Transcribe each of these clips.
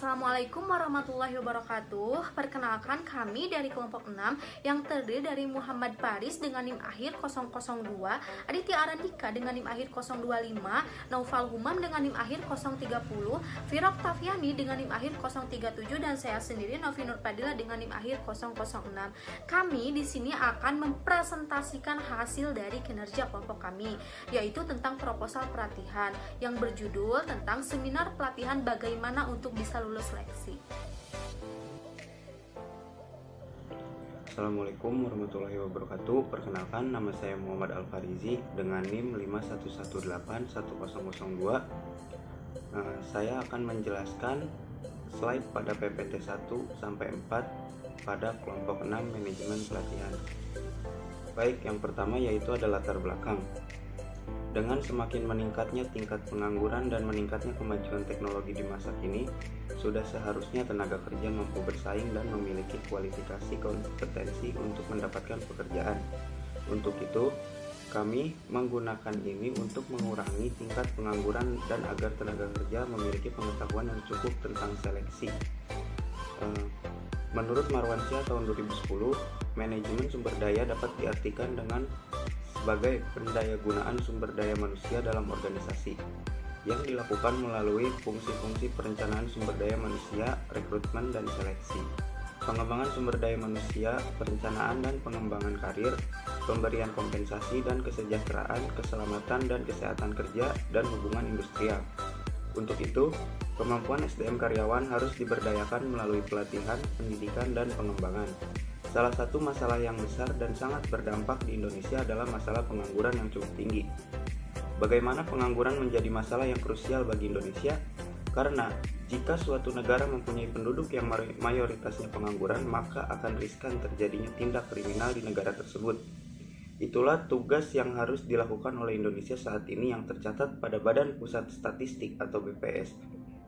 Assalamualaikum warahmatullahi wabarakatuh. Perkenalkan kami dari kelompok 6 yang terdiri dari Muhammad Paris dengan NIM akhir 002, Aditya Arandika dengan NIM akhir 025, Naufal Humam dengan NIM akhir 030, Firok Tafiani dengan NIM akhir 037, dan saya sendiri Novi Nurpadila dengan NIM akhir 006. Kami di sini akan mempresentasikan hasil dari kinerja kelompok kami, yaitu tentang proposal pelatihan yang berjudul tentang seminar pelatihan bagaimana untuk bisa lulus seleksi. Assalamualaikum warahmatullahi wabarakatuh. Perkenalkan, nama saya Muhammad Al-Farizi dengan NIM 511810002. Saya akan menjelaskan slide pada PPT 1 sampai 4 pada kelompok 6 manajemen pelatihan. Baik, yang pertama yaitu ada latar belakang. Dengan semakin meningkatnya tingkat pengangguran dan meningkatnya kemajuan teknologi di masa kini, sudah seharusnya tenaga kerja mampu bersaing dan memiliki kualifikasi kompetensi untuk mendapatkan pekerjaan. Untuk itu, kami menggunakan ini untuk mengurangi tingkat pengangguran dan agar tenaga kerja memiliki pengetahuan yang cukup tentang seleksi. Menurut Marwansyah tahun 2010, manajemen sumber daya dapat diartikan dengan sebagai pendayagunaan sumber daya manusia dalam organisasi yang dilakukan melalui fungsi-fungsi perencanaan sumber daya manusia, rekrutmen dan seleksi, pengembangan sumber daya manusia, perencanaan dan pengembangan karir, pemberian kompensasi dan kesejahteraan, keselamatan dan kesehatan kerja, dan hubungan industrial. Untuk itu, kemampuan SDM karyawan harus diberdayakan melalui pelatihan, pendidikan, dan pengembangan. Salah satu masalah yang besar dan sangat berdampak di Indonesia adalah masalah pengangguran yang cukup tinggi. Bagaimana pengangguran menjadi masalah yang krusial bagi Indonesia? Karena jika suatu negara mempunyai penduduk yang mayoritasnya pengangguran, maka akan riskan terjadinya tindak kriminal di negara tersebut. Itulah tugas yang harus dilakukan oleh Indonesia saat ini yang tercatat pada Badan Pusat Statistik atau BPS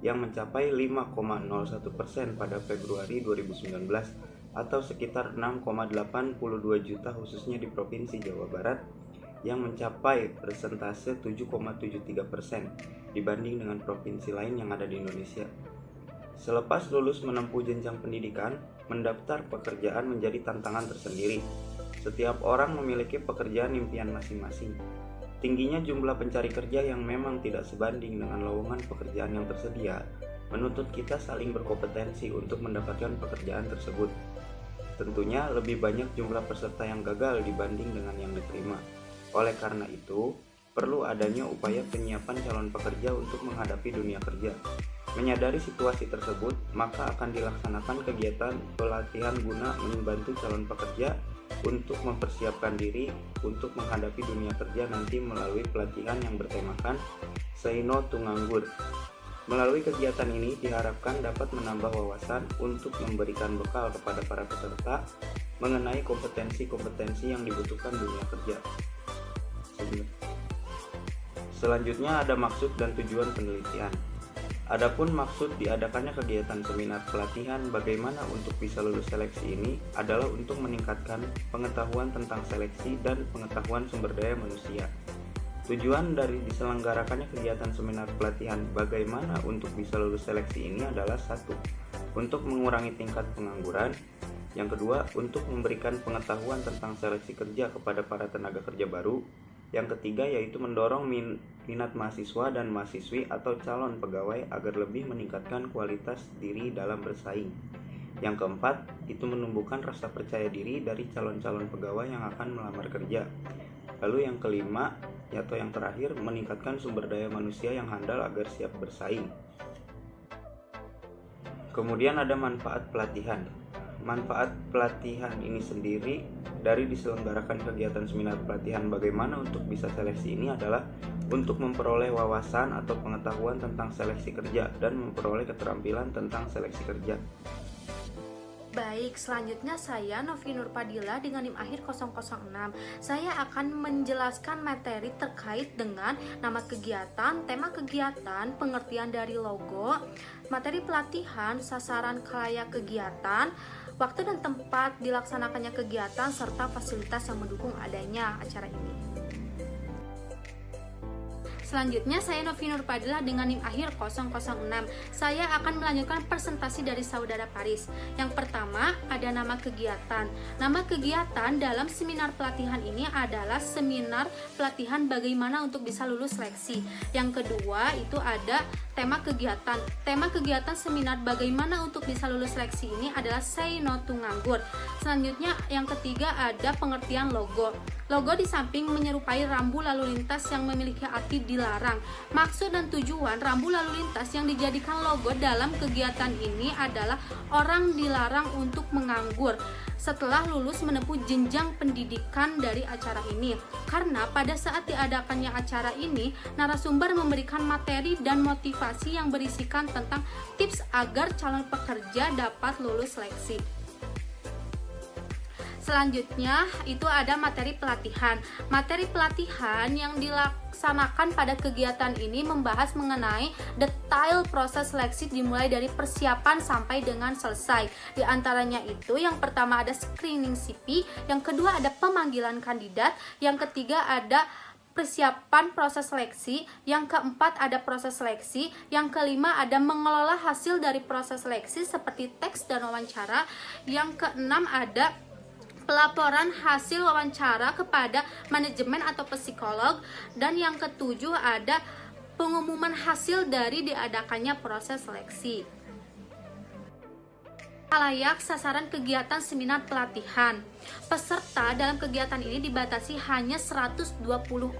yang mencapai 5,01% pada Februari 2019 atau sekitar 6,82 juta khususnya di Provinsi Jawa Barat yang mencapai persentase 7,73% dibanding dengan provinsi lain yang ada di Indonesia. Selepas lulus menempuh jenjang pendidikan, mendaftar pekerjaan menjadi tantangan tersendiri. Setiap orang memiliki pekerjaan impian masing-masing. Tingginya jumlah pencari kerja yang memang tidak sebanding dengan lowongan pekerjaan yang tersedia, menuntut kita saling berkompetensi untuk mendapatkan pekerjaan tersebut. Tentunya lebih banyak jumlah peserta yang gagal dibanding dengan yang diterima. Oleh karena itu, perlu adanya upaya penyiapan calon pekerja untuk menghadapi dunia kerja. Menyadari situasi tersebut, maka akan dilaksanakan kegiatan pelatihan guna membantu calon pekerja untuk mempersiapkan diri untuk menghadapi dunia kerja nanti melalui pelatihan yang bertemakan Say No to Nganggur. Melalui kegiatan ini diharapkan dapat menambah wawasan untuk memberikan bekal kepada para peserta mengenai kompetensi-kompetensi yang dibutuhkan dunia kerja. Selanjutnya ada maksud dan tujuan penelitian. Adapun maksud diadakannya kegiatan seminar pelatihan bagaimana untuk bisa lulus seleksi ini adalah untuk meningkatkan pengetahuan tentang seleksi dan pengetahuan sumber daya manusia. Tujuan dari diselenggarakannya kegiatan seminar pelatihan bagaimana untuk bisa lulus seleksi ini adalah satu, untuk mengurangi tingkat pengangguran. Yang kedua, untuk memberikan pengetahuan tentang seleksi kerja kepada para tenaga kerja baru. Yang ketiga, yaitu mendorong minat mahasiswa dan mahasiswi atau calon pegawai agar lebih meningkatkan kualitas diri dalam bersaing. Yang keempat, itu menumbuhkan rasa percaya diri dari calon-calon pegawai yang akan melamar kerja. Lalu yang kelima, atau yang terakhir, meningkatkan sumber daya manusia yang handal agar siap bersaing. Kemudian ada manfaat pelatihan. Manfaat pelatihan ini sendiri dari diselenggarakan kegiatan seminar pelatihan bagaimana untuk bisa seleksi ini adalah untuk memperoleh wawasan atau pengetahuan tentang seleksi kerja dan memperoleh keterampilan tentang seleksi kerja. Baik, selanjutnya saya Novi Nurpadila dengan NIM akhir 006. Saya akan menjelaskan materi terkait dengan nama kegiatan, tema kegiatan, pengertian dari logo, materi pelatihan, sasaran khalayak kegiatan, waktu dan tempat dilaksanakannya kegiatan, serta fasilitas yang mendukung adanya acara ini. Selanjutnya saya Novi Nurfadilah dengan NIM akhir 006. Saya akan melanjutkan presentasi dari saudara Paris. Yang pertama ada nama kegiatan. Nama kegiatan dalam seminar pelatihan ini adalah seminar pelatihan bagaimana untuk bisa lulus seleksi. Yang kedua itu ada tema kegiatan. Tema kegiatan seminar bagaimana untuk bisa lulus seleksi ini adalah Say No to Nganggur. Selanjutnya yang ketiga ada pengertian logo. Logo di samping menyerupai rambu lalu lintas yang memiliki arti dilarang. Maksud dan tujuan rambu lalu lintas yang dijadikan logo dalam kegiatan ini adalah orang dilarang untuk menganggur setelah lulus menempuh jenjang pendidikan dari acara ini. Karena pada saat diadakannya acara ini, narasumber memberikan materi dan motivasi yang berisikan tentang tips agar calon pekerja dapat lulus seleksi. Selanjutnya itu ada materi pelatihan. Materi pelatihan yang dilaksanakan pada kegiatan ini membahas mengenai detail proses seleksi dimulai dari persiapan sampai dengan selesai. Di antaranya itu yang pertama ada screening CV, yang kedua ada pemanggilan kandidat, yang ketiga ada persiapan proses seleksi, yang keempat ada proses seleksi, yang kelima ada mengelola hasil dari proses seleksi seperti teks dan wawancara, yang keenam ada pelaporan hasil wawancara kepada manajemen atau psikolog, dan yang ketujuh ada pengumuman hasil dari diadakannya proses seleksi. Layak sasaran kegiatan seminar pelatihan. Peserta dalam kegiatan ini dibatasi hanya 120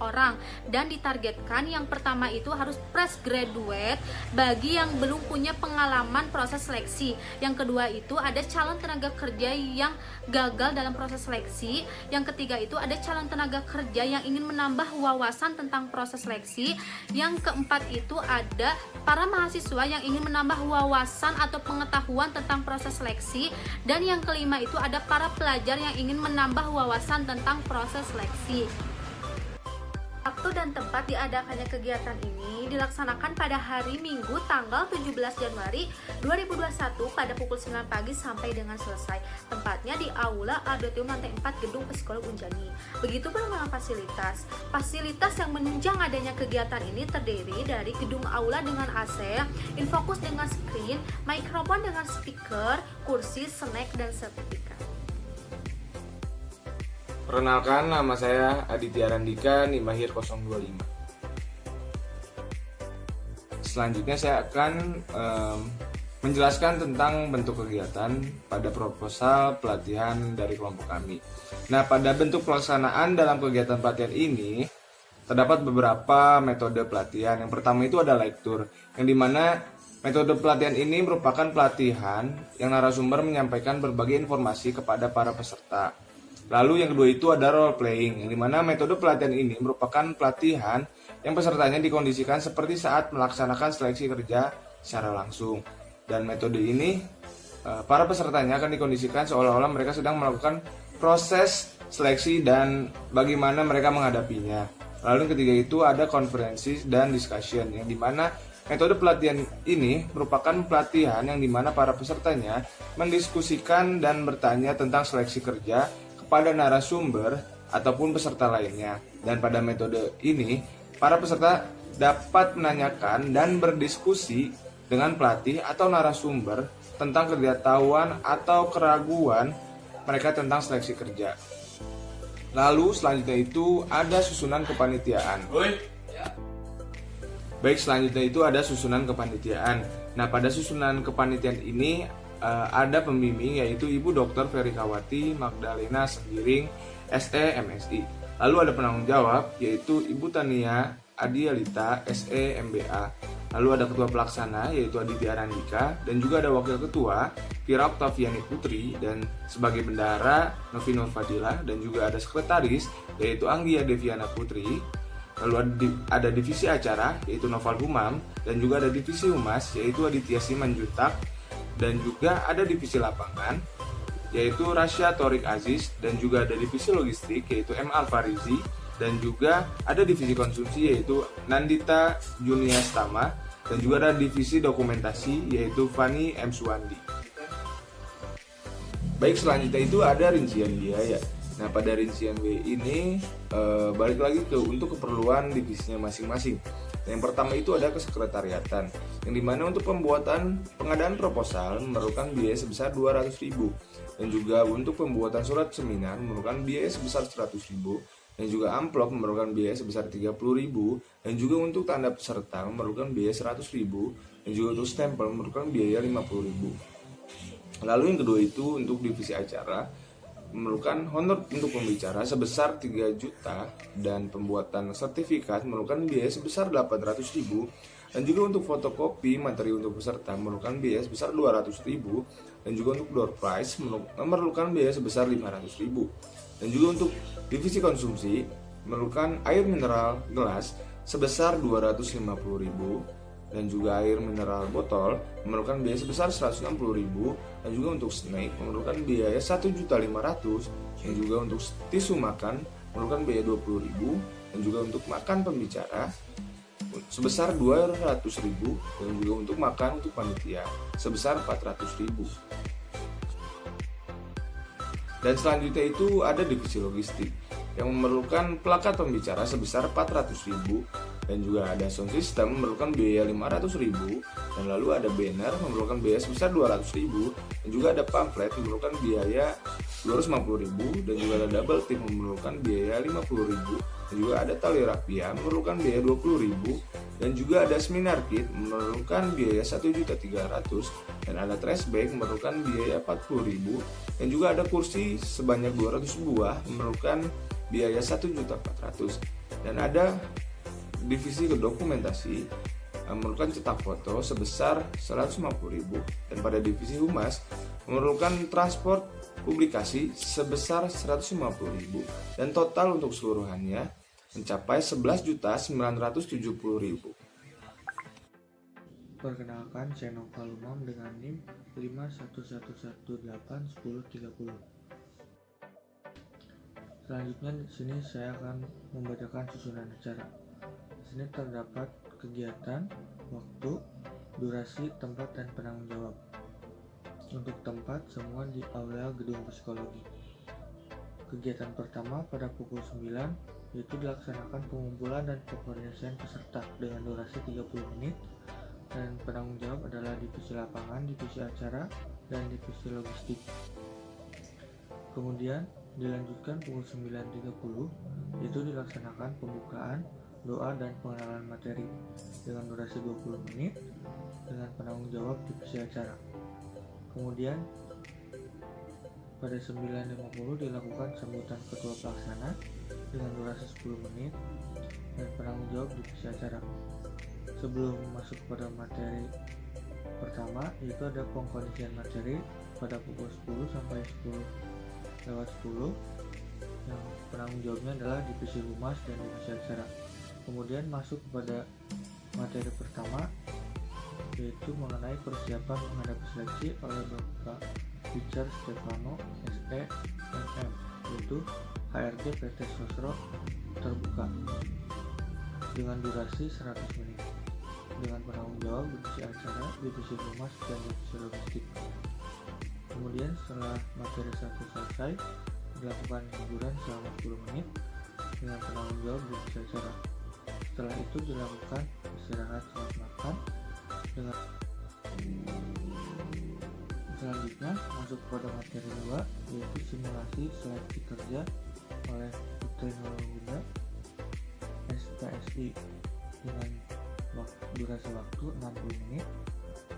orang dan ditargetkan yang pertama itu harus fresh graduate bagi yang belum punya pengalaman proses seleksi. Yang kedua itu ada calon tenaga kerja yang gagal dalam proses seleksi. Yang ketiga itu ada calon tenaga kerja yang ingin menambah wawasan tentang proses seleksi. Yang keempat itu ada para mahasiswa yang ingin menambah wawasan atau pengetahuan tentang proses seleksi. Dan yang kelima itu ada para pelajar yang ingin menambah wawasan tentang proses seleksi. Waktu dan tempat diadakannya kegiatan ini dilaksanakan pada hari Minggu tanggal 17 Januari 2021 pada pukul 9 pagi sampai dengan selesai. Tempatnya di Aula Auditorium lantai 4 Gedung Psikolog Unjani. Begitu pula dengan fasilitas. Fasilitas yang menunjang adanya kegiatan ini terdiri dari gedung aula dengan AC, infokus dengan screen, mikrofon dengan speaker, kursi, snack, dan sertifikat. Perkenalkan, nama saya Aditya Randika, NIM akhir 025. Selanjutnya saya akan menjelaskan tentang bentuk kegiatan pada proposal pelatihan dari kelompok kami. Nah, pada bentuk pelaksanaan dalam kegiatan pelatihan ini terdapat beberapa metode pelatihan. Yang pertama itu ada lecture, yang dimana metode pelatihan ini merupakan pelatihan yang narasumber menyampaikan berbagai informasi kepada para peserta. Lalu yang kedua itu ada role playing, yang dimana metode pelatihan ini merupakan pelatihan yang pesertanya dikondisikan seperti saat melaksanakan seleksi kerja secara langsung. Dan metode ini para pesertanya akan dikondisikan seolah-olah mereka sedang melakukan proses seleksi dan bagaimana mereka menghadapinya. Lalu yang ketiga itu ada konferensi dan discussion, yang dimana metode pelatihan ini merupakan pelatihan yang dimana para pesertanya mendiskusikan dan bertanya tentang seleksi kerja kepada narasumber ataupun peserta lainnya. Dan pada metode ini, para peserta dapat menanyakan dan berdiskusi dengan pelatih atau narasumber tentang ketidaktahuan atau keraguan mereka tentang seleksi kerja. Lalu selanjutnya itu ada susunan kepanitiaan. Baik, selanjutnya itu ada susunan kepanitiaan. Nah, pada susunan kepanitiaan ini ada pembimbing yaitu Ibu Dr. Ferikawati Magdalena Sembiring, SE MSI. Lalu ada penanggung jawab yaitu Ibu Tania Adialita, SE MBA. Lalu ada ketua pelaksana yaitu Aditya Randika, dan juga ada wakil ketua Vira Oktaviani Putri, dan sebagai bendahara Novi Nurfadilah, dan juga ada sekretaris yaitu Anggia Deviana Putri. Lalu ada divisi acara yaitu Noval Humam, dan juga ada divisi humas yaitu Aditya Simanjuntak, dan juga ada divisi lapangan yaitu Rasya Torik Aziz, dan juga ada divisi logistik yaitu M. Alfarizi, dan juga ada divisi konsumsi yaitu Nandita Junia Stama, dan juga ada divisi dokumentasi yaitu Fani M. Suwandi. Baik, selanjutnya itu ada rincian biaya. Nah, pada rincian B ini balik lagi untuk keperluan divisinya masing-masing. Yang pertama itu ada kesekretariatan, yang dimana untuk pembuatan pengadaan proposal memerlukan biaya sebesar 200.000, dan juga untuk pembuatan surat seminar memerlukan biaya sebesar 100.000, dan juga amplop memerlukan biaya sebesar 30.000, dan juga untuk tanda peserta memerlukan biaya 100.000, dan juga untuk stempel memerlukan biaya 50.000. Lalu yang kedua itu untuk divisi acara memerlukan honor untuk pembicara sebesar 3 juta, dan pembuatan sertifikat memerlukan biaya sebesar 800.000, dan juga untuk fotokopi materi untuk peserta memerlukan biaya sebesar 200.000, dan juga untuk door prize memerlukan biaya sebesar 500.000, dan juga untuk divisi konsumsi memerlukan air mineral gelas sebesar 250.000, dan juga air mineral botol memerlukan biaya sebesar 160.000, dan juga untuk snack memerlukan biaya 1.500.000, dan juga untuk tisu makan memerlukan biaya 20.000, dan juga untuk makan pembicara sebesar 200.000, dan juga untuk makan untuk panitia sebesar 400.000. Dan selanjutnya itu ada divisi logistik yang memerlukan plakat pembicara sebesar 400.000, dan juga ada sound system memerlukan biaya 500.000, dan lalu ada banner memerlukan biaya sebesar 200.000, dan juga ada pamflet memerlukan biaya 250.000, dan juga ada double tip memerlukan biaya 50.000, dan juga ada tali rapia memerlukan biaya 20.000, dan juga ada seminar kit memerlukan biaya 1.300.000, dan ada trash bag memerlukan biaya 40.000, dan juga ada kursi sebanyak 200 buah memerlukan biaya 1.400.000, dan ada divisi dokumentasi memerlukan cetak foto sebesar 150.000, dan pada divisi humas memerlukan transport publikasi sebesar 150.000, dan total untuk seluruhannya mencapai 11.970.000. Perkenalkan, saya Noval Umam dengan NIM 5111181030. Selanjutnya di sini saya akan membacakan susunan acara. Di sini terdapat kegiatan, waktu, durasi, tempat, dan penanggung jawab. Untuk tempat, semua di aula gedung psikologi. Kegiatan pertama pada pukul 9 yaitu dilaksanakan pengumpulan dan pengkoordinasian peserta dengan durasi 30 menit, dan penanggung jawab adalah divisi lapangan, divisi acara, dan divisi logistik. Kemudian dilanjutkan pukul 9.30 yaitu dilaksanakan pembukaan, doa, dan pengenalan materi dengan durasi 20 menit dengan penanggung jawab divisi acara. Kemudian pada 9.50 dilakukan sambutan ketua pelaksana dengan durasi 10 menit dan penanggung jawab divisi acara. Sebelum masuk pada materi pertama, yaitu ada pengkondisian materi pada pukul 10 sampai 10:10, yang penanggung jawabnya adalah divisi humas dan divisi acara. Kemudian masuk kepada materi pertama, yaitu mengenai persiapan menghadapi seleksi oleh Bapak Richard Stefano SE MM, yaitu HRD PT Sosro terbuka dengan durasi 100 menit dengan penanggung jawab divisi acara, divisi humas, dan divisi logistik. Kemudian setelah materi 1 selesai, dilakukan hiburan selama 10 menit dengan penanggung jawab divisi acara. Setelah itu dilakukan istirahat saat makan dengan. Selanjutnya masuk pada materi 2, yaitu simulasi seleksi kerja oleh Putri Nurulhuda SPSI dengan durasi waktu 60 menit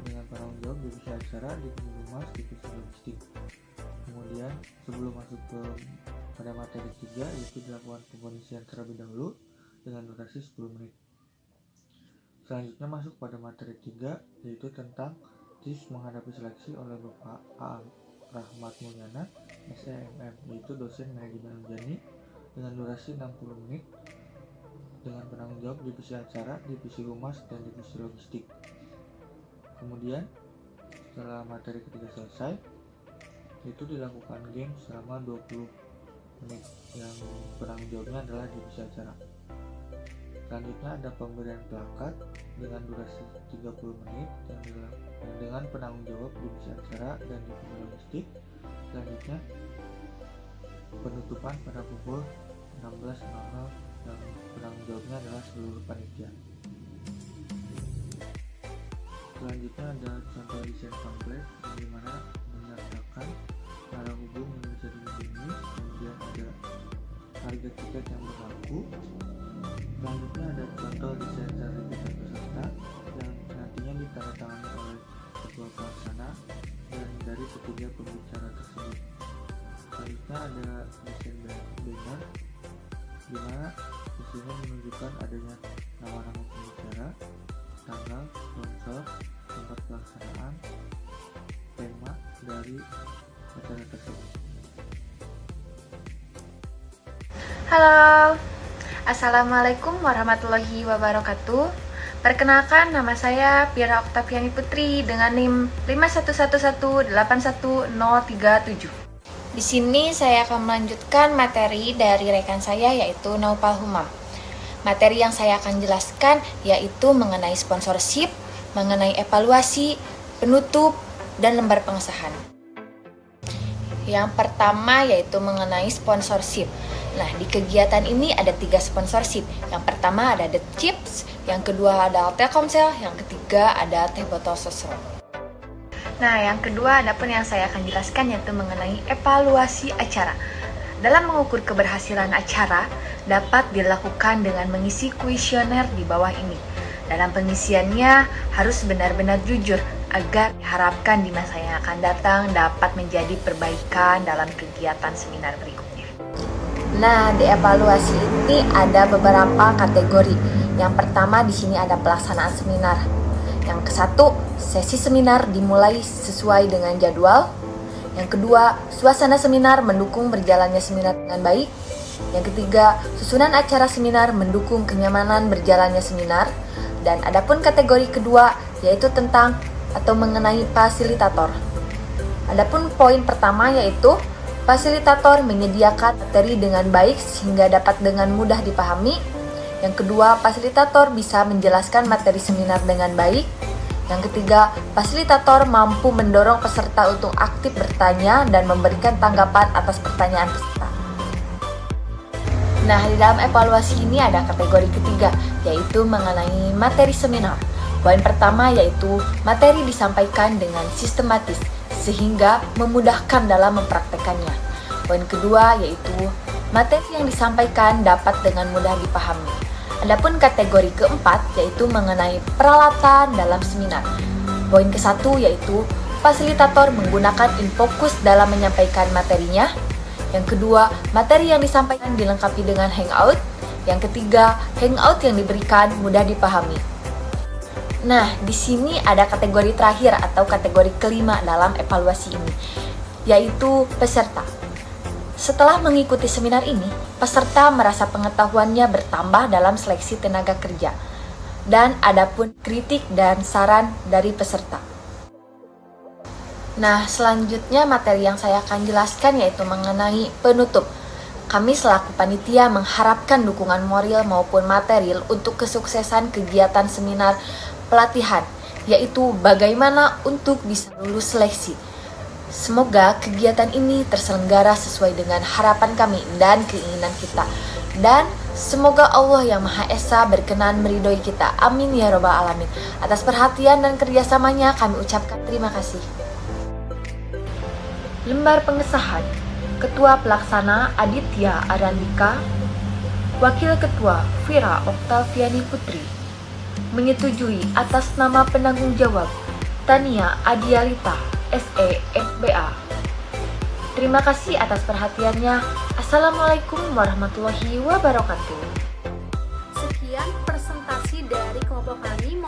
dengan penanggung jawab divisi acara, divisi humas, divisi logistik. Kemudian sebelum masuk pada materi 3, yaitu dilakukan pengkondisian terlebih dahulu dengan durasi 10 menit. Selanjutnya masuk pada materi 3, yaitu tentang tips menghadapi seleksi oleh Bapak A. Rahmat Mulyana SEMM, yaitu dosen manajemen Unjani dengan durasi 60 menit dengan penanggung jawab divisi acara, divisi humas, dan divisi logistik. Kemudian setelah materi ketiga selesai, itu dilakukan game selama 20 menit yang penanggung jawabnya adalah divisi acara. Selanjutnya ada pemberian plakat dengan durasi 30 menit yang dengan penanggung jawab divisi acara dan divisi logistik. Selanjutnya penutupan pada pukul 16.00 dan penanggung jawabnya adalah seluruh panitia. Selanjutnya ada contoh desain pamflet yang dimana menyatakan cara hubung Indonesia dulu bisnis, kemudian ada harga tiket yang berlaku. Selanjutnya ada contoh desain sertifikat peserta yang nantinya ditandatangani oleh ketua pelaksana dan dari ketiga pembicara tersebut. Selanjutnya ada desain banner di mana di sini menunjukkan adanya nama-nama pembicara, tanggal, sponsor, tempat pelaksanaan, tema dari acara tersebut. Halo, Assalamualaikum warahmatullahi wabarakatuh. Perkenalkan, nama saya Pira Oktaviani Putri dengan NIM 51118137. Di sini saya akan melanjutkan materi dari rekan saya yaitu Naufal Humam. Materi yang saya akan jelaskan yaitu mengenai sponsorship, mengenai evaluasi, penutup, dan lembar pengesahan. Yang pertama yaitu mengenai sponsorship. Nah, di kegiatan ini ada 3 sponsorship. Yang pertama ada The Chips, yang kedua ada Telkomsel, yang ketiga ada Teh Botol Sosro. Nah, yang kedua adapun yang saya akan jelaskan yaitu mengenai evaluasi acara. Dalam mengukur keberhasilan acara dapat dilakukan dengan mengisi kuesioner di bawah ini. Dalam pengisiannya harus benar-benar jujur agar diharapkan di masa yang akan datang dapat menjadi perbaikan dalam kegiatan seminar berikutnya. Nah, di evaluasi ini ada beberapa kategori. Yang pertama di sini ada pelaksanaan seminar. Yang ke-1, sesi seminar dimulai sesuai dengan jadwal. Yang kedua, suasana seminar mendukung berjalannya seminar dengan baik. Yang ketiga, susunan acara seminar mendukung kenyamanan berjalannya seminar. Dan adapun kategori kedua yaitu tentang atau mengenai fasilitator. Adapun poin pertama yaitu fasilitator menyediakan materi dengan baik sehingga dapat dengan mudah dipahami. Yang kedua, fasilitator bisa menjelaskan materi seminar dengan baik. Yang ketiga, fasilitator mampu mendorong peserta untuk aktif bertanya dan memberikan tanggapan atas pertanyaan peserta. Nah, di dalam evaluasi ini ada kategori ketiga, yaitu mengenai materi seminar. Poin pertama yaitu materi disampaikan dengan sistematis, sehingga memudahkan dalam mempraktekannya. Poin kedua yaitu materi yang disampaikan dapat dengan mudah dipahami. Adapun kategori keempat yaitu mengenai peralatan dalam seminar. Poin ke-1 yaitu fasilitator menggunakan InFocus dalam menyampaikan materinya. Yang kedua, materi yang disampaikan dilengkapi dengan Hangout. Yang ketiga, Hangout yang diberikan mudah dipahami. Nah, di sini ada kategori terakhir atau kategori kelima dalam evaluasi ini, yaitu peserta. Setelah mengikuti seminar ini, peserta merasa pengetahuannya bertambah dalam seleksi tenaga kerja. Dan adapun kritik dan saran dari peserta. Nah, selanjutnya materi yang saya akan jelaskan yaitu mengenai penutup. Kami selaku panitia mengharapkan dukungan moral maupun material untuk kesuksesan kegiatan seminar pelatihan, yaitu bagaimana untuk bisa lulus seleksi. Semoga kegiatan ini terselenggara sesuai dengan harapan kami dan keinginan kita. Dan semoga Allah yang Maha Esa berkenan meridhoi kita. Amin ya robbal alamin. Atas perhatian dan kerjasamanya kami ucapkan terima kasih. Lembar pengesahan. Ketua Pelaksana Aditya Arandika, Wakil Ketua Pira Oktaviani Putri, menyetujui atas nama penanggung jawab Tania Adialita, SE FBA. Terima kasih atas perhatiannya. Assalamualaikum warahmatullahi wabarakatuh. Sekian presentasi dari kelompok kami.